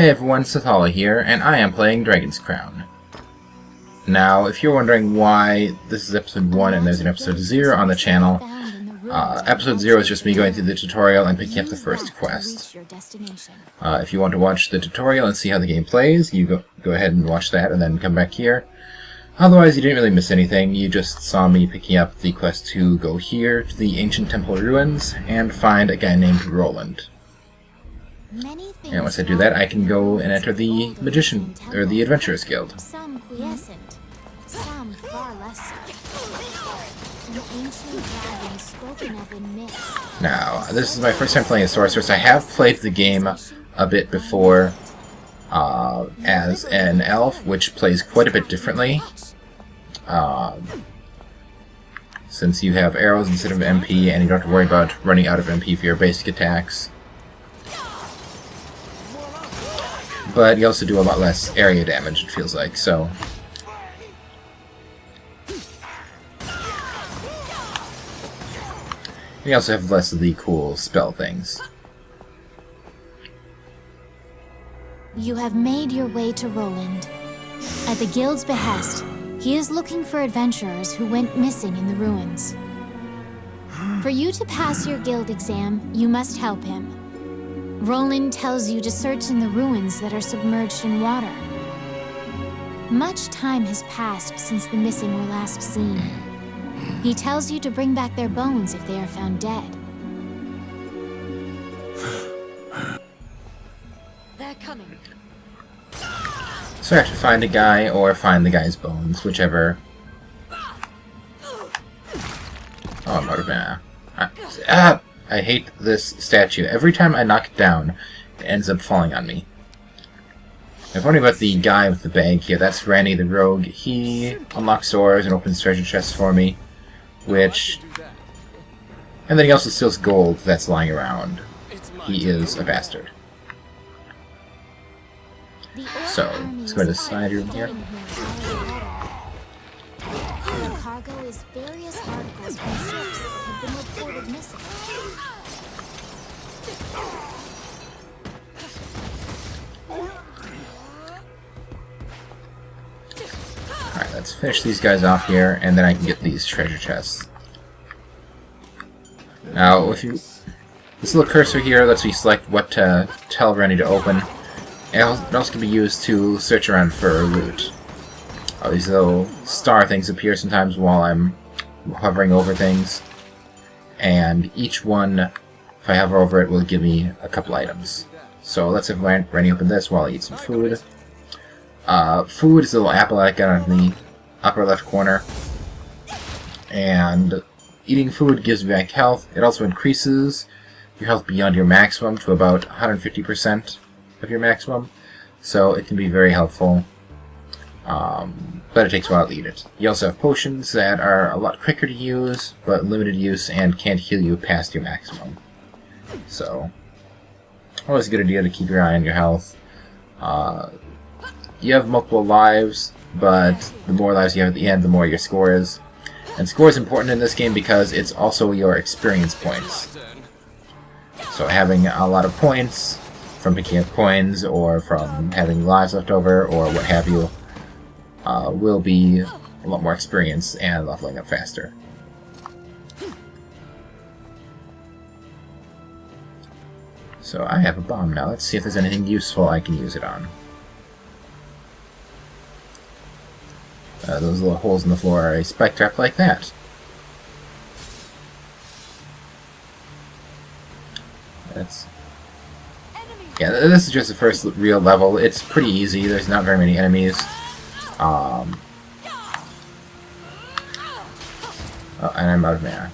Hey everyone, Sathala here, and I am playing Dragon's Crown. Now, if you're wondering why this is episode 1 and there's an episode 0 on the channel, episode 0 is just me going through the tutorial and picking up the first quest. If you want to watch the tutorial and see how the game plays, you go ahead and watch that and then come back here. Otherwise, you didn't really miss anything. You just saw me picking up the quest to go here to the ancient temple ruins and find a guy named Roland. And once I do that, I can go and enter the Magician, or the Adventurers Guild. Some quiescent, some far less so. An ancient dragon spoken of in myths. Now, this is my first time playing a sorceress. I have played the game a bit before as an elf, which plays quite a bit differently. Since you have arrows instead of MP, and you don't have to worry about running out of MP for your basic attacks. But you also do a lot less area damage, it feels like, so... You also have less of the cool spell things. You have made your way to Roland. At the guild's behest, he is looking for adventurers who went missing in the ruins. For you to pass your guild exam, you must help him. Roland tells you to search in the ruins that are submerged in water. Much time has passed since the missing were last seen. He tells you to bring back their bones if they are found dead. They're coming. So I have to find a guy or find the guy's bones, whichever. Oh, I'm out of mana. I hate this statue. Every time I knock it down, it ends up falling on me. I'm wondering about the guy with the bag here. That's Randy the Rogue. He unlocks doors and opens treasure chests for me, which... And then he also steals gold that's lying around. He is a bastard. So, let's go to the side room here. The cargo is various articles from ships that have been reported missing. Alright, let's finish these guys off here, and then I can get these treasure chests. Now, if you... This little cursor here lets me select what to tell Rennie to open. It also can be used to search around for loot. These little star things appear sometimes while I'm hovering over things. And each one, if I hover over it, will give me a couple items. So let's have Rennie open this while I eat some food. Food is a little apple I got in the upper left corner. And eating food gives me back health. It also increases your health beyond your maximum to about 150% of your maximum. So it can be very helpful. But it takes a while to eat it. You also have potions that are a lot quicker to use, but limited use and can't heal you past your maximum. So, always a good idea to keep your eye on your health. You have multiple lives, but the more lives you have at the end, the more your score is. And score is important in this game because it's also your experience points. So having a lot of points from picking up coins, or from having lives left over, or what have you, will be a lot more experience and leveling up faster. So I have a bomb now. Let's see if there's anything useful I can use it on. Those little holes in the floor are a spike trap like that. Yeah, this is just the first real level. It's pretty easy. There's not very many enemies. Oh, and I'm out of mana.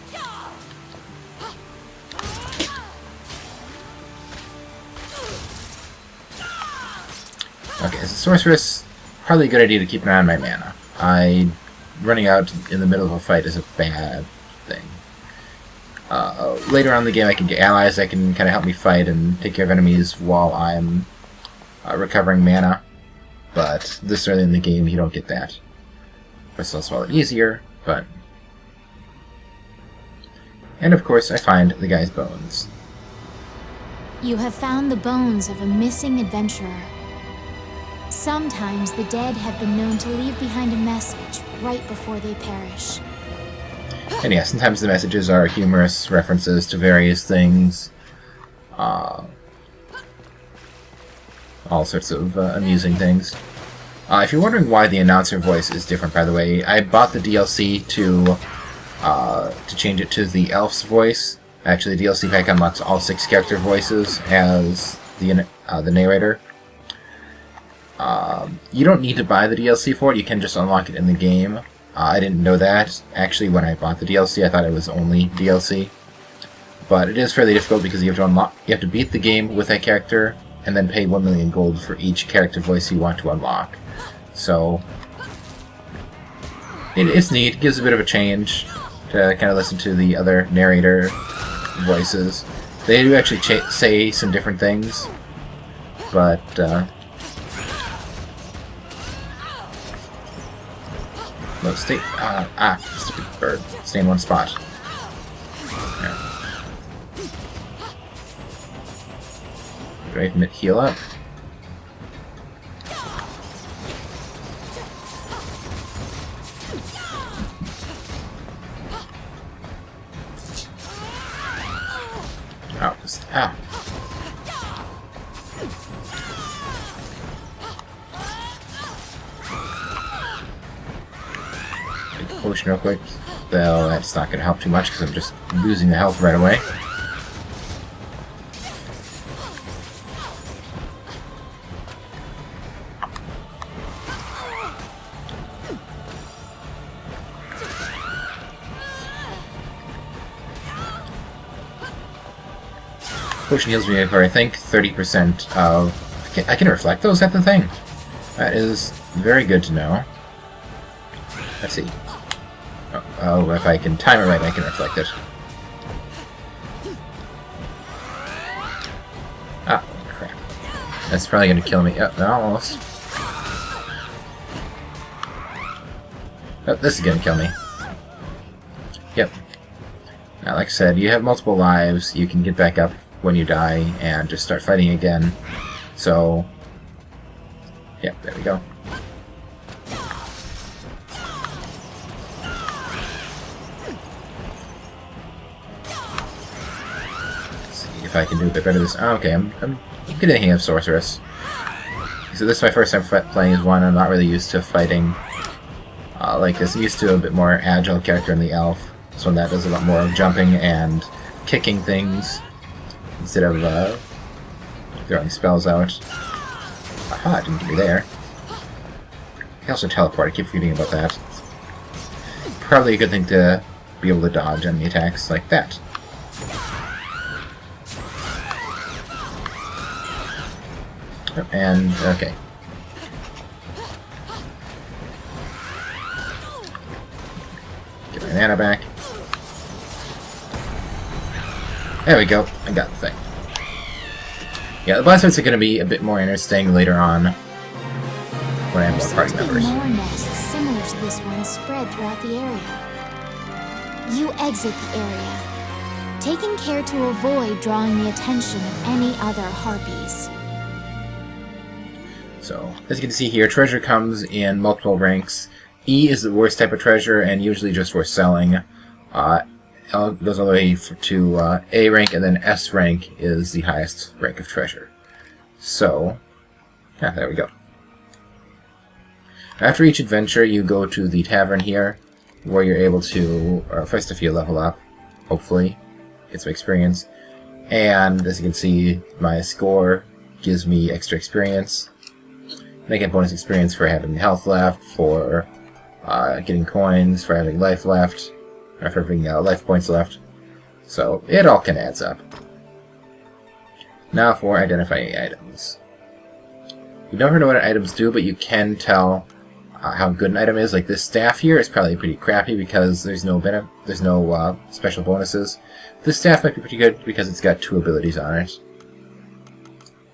Okay, as a sorceress, probably a good idea to keep an eye on my mana. Running out in the middle of a fight is a bad thing. Later on in the game I can get allies that can kind of help me fight and take care of enemies while I'm recovering mana. But this early in the game you don't get that. Of course, it's also a lot easier, but... And of course I find the guy's bones. You have found the bones of a missing adventurer. Sometimes the dead have been known to leave behind a message right before they perish. And yeah, sometimes the messages are humorous references to various things. All sorts of amusing things. If you're wondering why the announcer voice is different, by the way, I bought the DLC to change it to the elf's voice. Actually, the DLC pack unlocks all 6 character voices as the narrator. You don't need to buy the DLC for it, you can just unlock it in the game. I didn't know that. Actually, when I bought the DLC, I thought it was only DLC. But it is fairly difficult because you have to beat the game with that character, and then pay 1 million gold for each character voice you want to unlock. So, it's neat. It gives a bit of a change to kind of listen to the other narrator voices. They do actually say some different things, but no, stay. Stupid bird. Stay in one spot. There. Do I even heal up? Ow. Take a potion real quick. Though that's not going to help too much because I'm just losing the health right away. Potion heals me for, I think, 30% of... I can reflect those at the thing. That is very good to know. Let's see. Oh, if I can time it right, I can reflect it. Ah, crap. That's probably going to kill me. Oh, no, almost. Oh, this is going to kill me. Yep. Now, like I said, you have multiple lives. You can get back up when you die and just start fighting again. So, yeah, there we go. Let's see if I can do a bit better this. Oh, okay, I'm getting the hang of Sorceress. So this is my first time playing as one. I'm not really used to fighting like this. I'm used to a bit more agile character in the Elf. This one that does a lot more of jumping and kicking things instead of throwing spells out. Aha, it didn't get me there. I can also teleport, I keep forgetting about that. Probably a good thing to be able to dodge enemy attacks like that. And, okay. Get my mana back. There we go, I got the thing. Yeah, the boss fights are going to be a bit more interesting later on when I have more party members. More nests similar to this one spread throughout the area. You exit the area, taking care to avoid drawing the attention of any other harpies. So, as you can see here, treasure comes in multiple ranks. E is the worst type of treasure and usually just for selling. It goes all the way to A rank, and then S rank is the highest rank of treasure. So, yeah, there we go. After each adventure, you go to the tavern here, where you're able to, first if you level up, hopefully, get some experience. And as you can see, my score gives me extra experience. I get bonus experience for having health left, for getting coins, for having life left, or for having life points left. So it all kind of adds up. Now for identifying items. You never know what items do, but you can tell how good an item is. Like this staff here is probably pretty crappy because there's no special bonuses. This staff might be pretty good because it's got 2 abilities on it.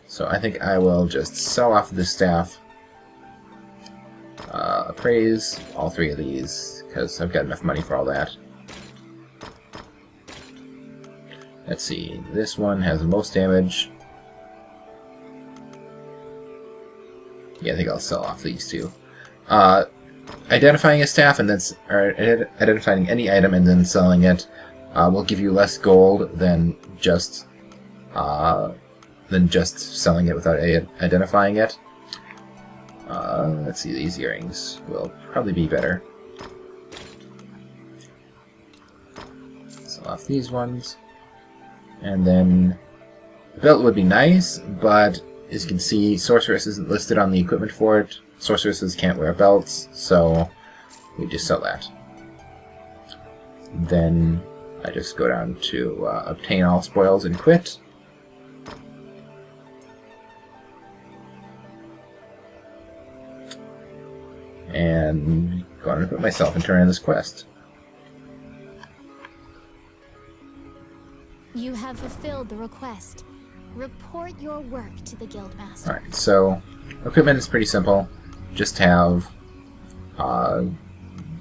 So I think I will just sell off this staff. Appraise all 3 of these because I've got enough money for all that. Let's see, this one has the most damage. Yeah, I think I'll sell off these two. Identifying a staff and then identifying any item and then selling it will give you less gold than just selling it without identifying it. Let's see, these earrings will probably be better. Sell off these ones. And then the belt would be nice, but as you can see, Sorceress isn't listed on the equipment for it. Sorceresses can't wear belts, so we just sell that. Then I just go down to obtain all spoils and quit. And go on and put myself and turn in this quest. You have fulfilled the request. Report your work to the Guildmaster. Alright, so equipment is pretty simple. Just have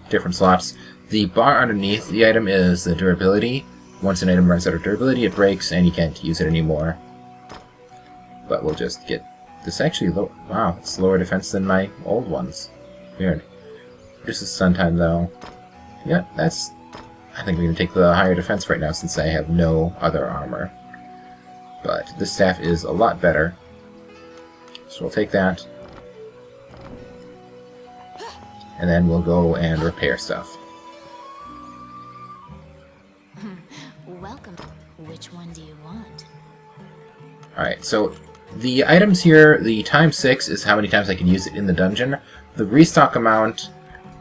different slots. The bar underneath the item is the durability. Once an item runs out of durability, it breaks and you can't use it anymore. But we'll just get this actually low. Wow, it's lower defense than my old ones. Weird. Just a stun time though. Yeah, that's. I think we're gonna take the higher defense right now since I have no other armor. But this staff is a lot better. So we'll take that. And then we'll go and repair stuff. Welcome. Which one do you want? Alright, so the items here, the times 6 is how many times I can use it in the dungeon. The restock amount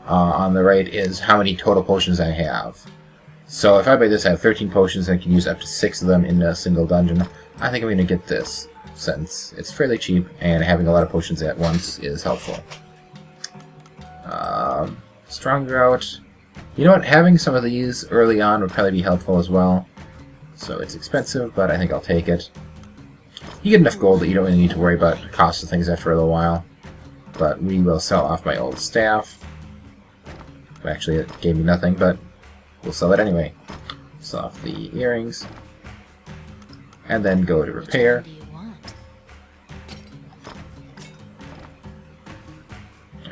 on the right is how many total potions I have. So if I buy this, I have 13 potions and I can use up to 6 of them in a single dungeon. I think I'm going to get this, since it's fairly cheap and having a lot of potions at once is helpful. Stronger out. You know what, having some of these early on would probably be helpful as well. So it's expensive, but I think I'll take it. You get enough gold that you don't really need to worry about the cost of things after a little while. But we will sell off my old staff. Actually, it gave me nothing, but we'll sell it anyway. Sell off the earrings. And then go to repair.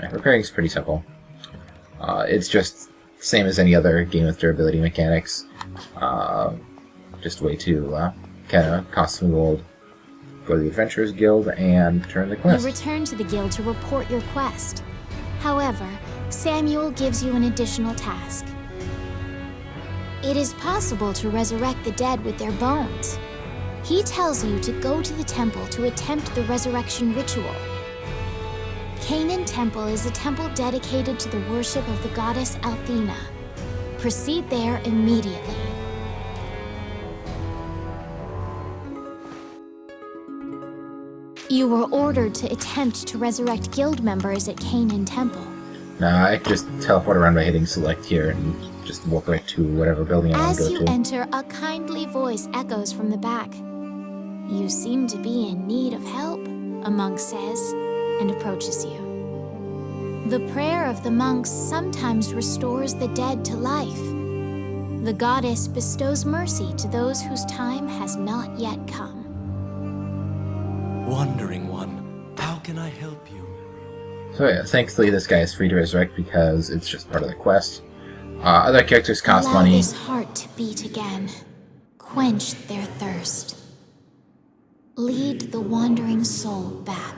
Right, repairing is pretty simple. It's just the same as any other game with durability mechanics. Just a way to kind of cost some gold. Go to the Adventurers Guild and turn the quest. You return to the guild to report your quest. However, Samuel gives you an additional task. It is possible to resurrect the dead with their bones. He tells you to go to the temple to attempt the resurrection ritual. Canaan Temple is a temple dedicated to the worship of the goddess Althena. Proceed there immediately. You were ordered to attempt to resurrect guild members at Canaan Temple. Nah, I just teleport around by hitting select here and just walk right to whatever building I want to go to. As you enter, a kindly voice echoes from the back. You seem to be in need of help, a monk says, and approaches you. The prayer of the monks sometimes restores the dead to life. The goddess bestows mercy to those whose time has not yet come. Wandering one, how can I help you? So yeah, thankfully this guy is free to resurrect because it's just part of the quest. Other characters cost Allow money. this heart to beat again. Quench their thirst. Lead the wandering soul back.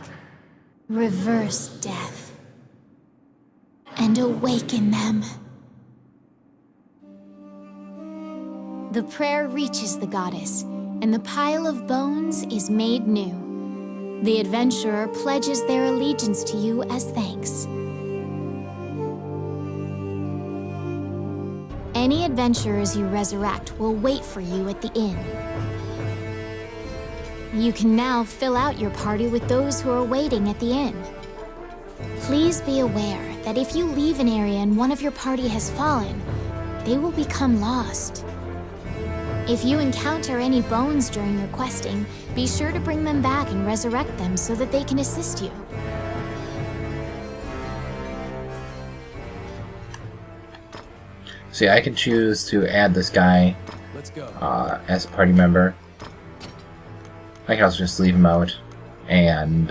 Reverse death. And awaken them. The prayer reaches the goddess, and the pile of bones is made new. The adventurer pledges their allegiance to you as thanks. Any adventurers you resurrect will wait for you at the inn. You can now fill out your party with those who are waiting at the inn. Please be aware that if you leave an area and one of your party has fallen, they will become lost. If you encounter any bones during your questing, be sure to bring them back and resurrect them so that they can assist you. See, I can choose to add this guy as a party member. I can also just leave him out and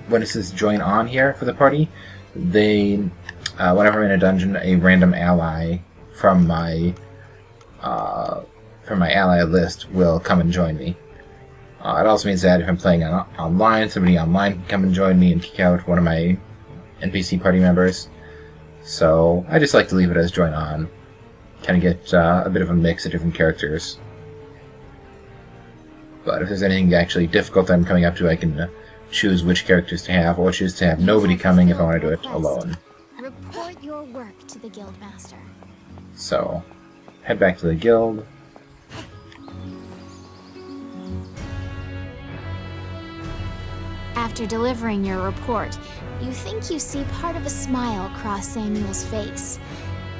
when it says join on here for the party, they, whenever I'm in a dungeon, a random ally from my ally list will come and join me. It also means that if I'm playing online, somebody online can come and join me and kick out one of my NPC party members. So I just like to leave it as join on. Kind of get a bit of a mix of different characters. But if there's anything actually difficult that I'm coming up to, I can choose which characters to have, or choose to have nobody coming if I want to do it alone. Report your work to the Guildmaster. So, head back to the guild. After delivering your report, you think you see part of a smile cross Samuel's face.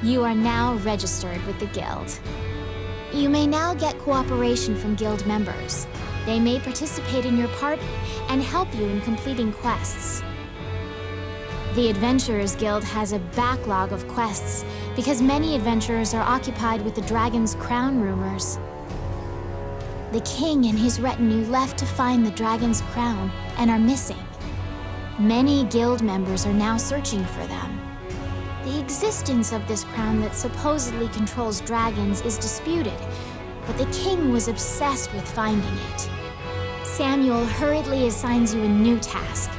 You are now registered with the guild. You may now get cooperation from guild members. They may participate in your party and help you in completing quests. The Adventurers Guild has a backlog of quests because many adventurers are occupied with the Dragon's Crown rumors. The king and his retinue left to find the Dragon's Crown and are missing. Many guild members are now searching for them. The existence of this crown that supposedly controls dragons is disputed, but the king was obsessed with finding it. Samuel hurriedly assigns you a new task.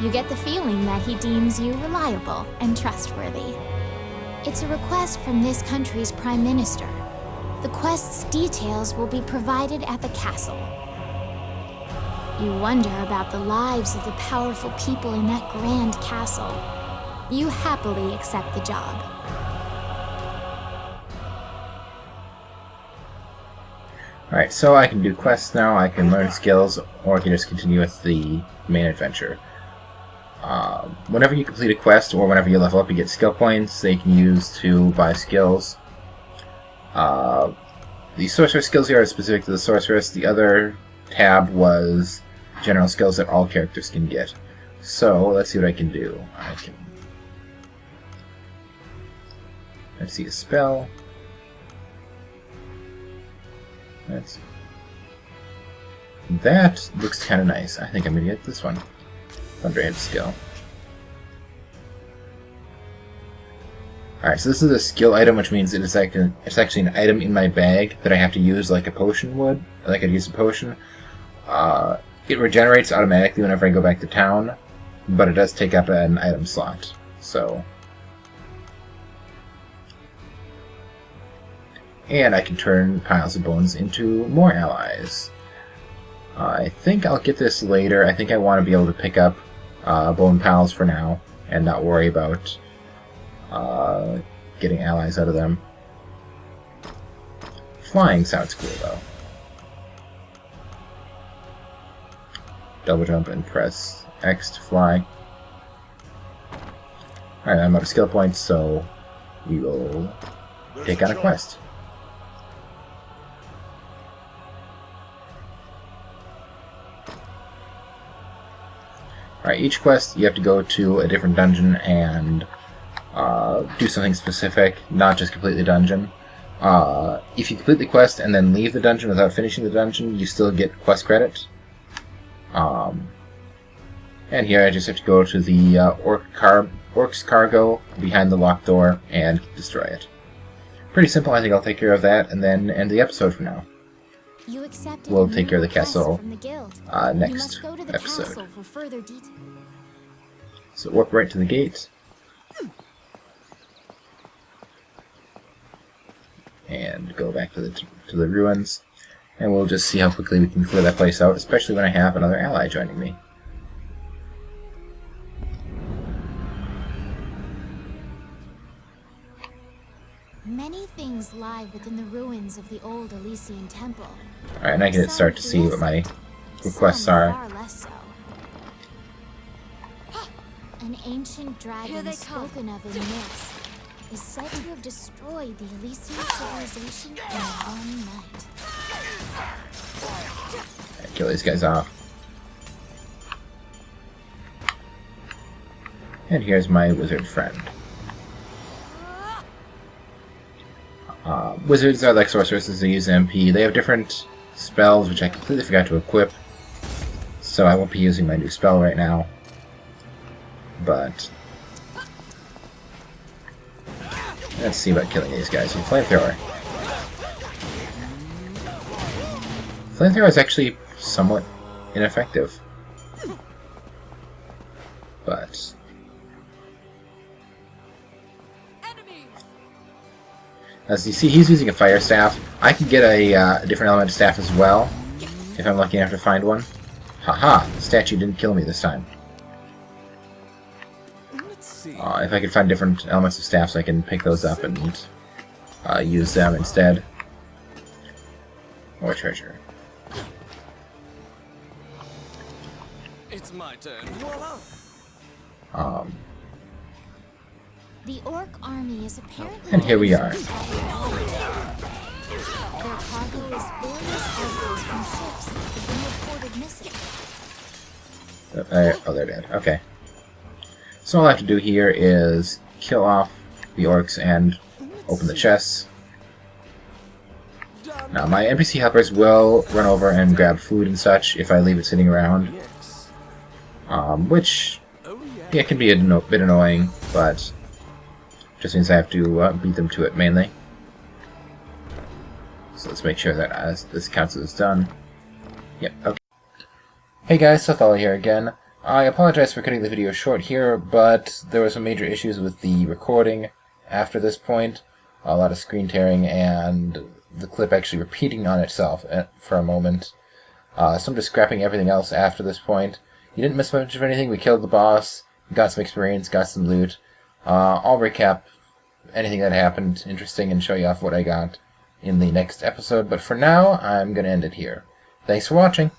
You get the feeling that he deems you reliable and trustworthy. It's a request from this country's prime minister. The quest's details will be provided at the castle. You wonder about the lives of the powerful people in that grand castle. You happily accept the job. Alright, so I can do quests now, I can learn skills, or I can just continue with the main adventure. Whenever you complete a quest, or whenever you level up, you get skill points that you can use to buy skills. The sorceress skills here are specific to the sorceress. The other tab was general skills that all characters can get. So, let's see what I can do. Let's see a spell. That looks kind of nice. I think I'm going to get this one. Thunderhead skill. Alright, so this is a skill item, which means it's actually an item in my bag that I have to use like a potion would. Like I'd use a potion. It regenerates automatically whenever I go back to town, but it does take up an item slot. So, and I can turn piles of bones into more allies. I think I'll get this later. I think I want to be able to pick up bone piles for now and not worry about getting allies out of them. Flying sounds cool though. Double jump and press X to fly. Alright, I'm out of skill points, so we will take on a quest. Alright, each quest you have to go to a different dungeon and do something specific, not just complete the dungeon. If you complete the quest and then leave the dungeon without finishing the dungeon, you still get quest credit. And here I just have to go to the Orc's cargo behind the locked door and destroy it. Pretty simple. I think I'll take care of that and then end the episode for now. We'll take care of the castle next episode. So warp right to the gate. And go back to the ruins. And we'll just see how quickly we can clear that place out, especially when I have another ally joining me. Many things lie within the ruins of the old Elysian temple. Alright, and I can start to see what my requests are. An ancient dragon spoken of in myths is said to have destroyed the Elysian civilization in one night. Right, kill these guys off. And here's my wizard friend. Wizards are like sorceresses, they use MP. They have different spells, which I completely forgot to equip. So I won't be using my new spell right now. but let's see about killing these guys. Flamethrower. Flamethrower is actually somewhat ineffective, but as you see, he's using a fire staff. I can get a different element staff as well if I'm lucky enough to find one. Haha! The statue didn't kill me this time. If I could find different elements of staffs, I can pick those up and use them instead. More treasure. It's my turn. The Orc army is apparently... And here we are. Their cargo is various articles from ships that have been reported missing. Oh, they're dead. Okay. So all I have to do here is kill off the orcs and open the chests. Now, my NPC helpers will run over and grab food and such if I leave it sitting around. Which, yeah, can be a bit annoying, but just means I have to beat them to it mainly. So let's make sure that this counts as done. Yep, okay. Hey guys, Sethali here again. I apologize for cutting the video short here, but there were some major issues with the recording after this point. A lot of screen tearing and the clip actually repeating on itself for a moment. So I'm just scrapping everything else after this point. You didn't miss much of anything. We killed the boss, got some experience, got some loot. I'll recap anything that happened interesting and show you off what I got in the next episode, but for now, I'm going to end it here. Thanks for watching!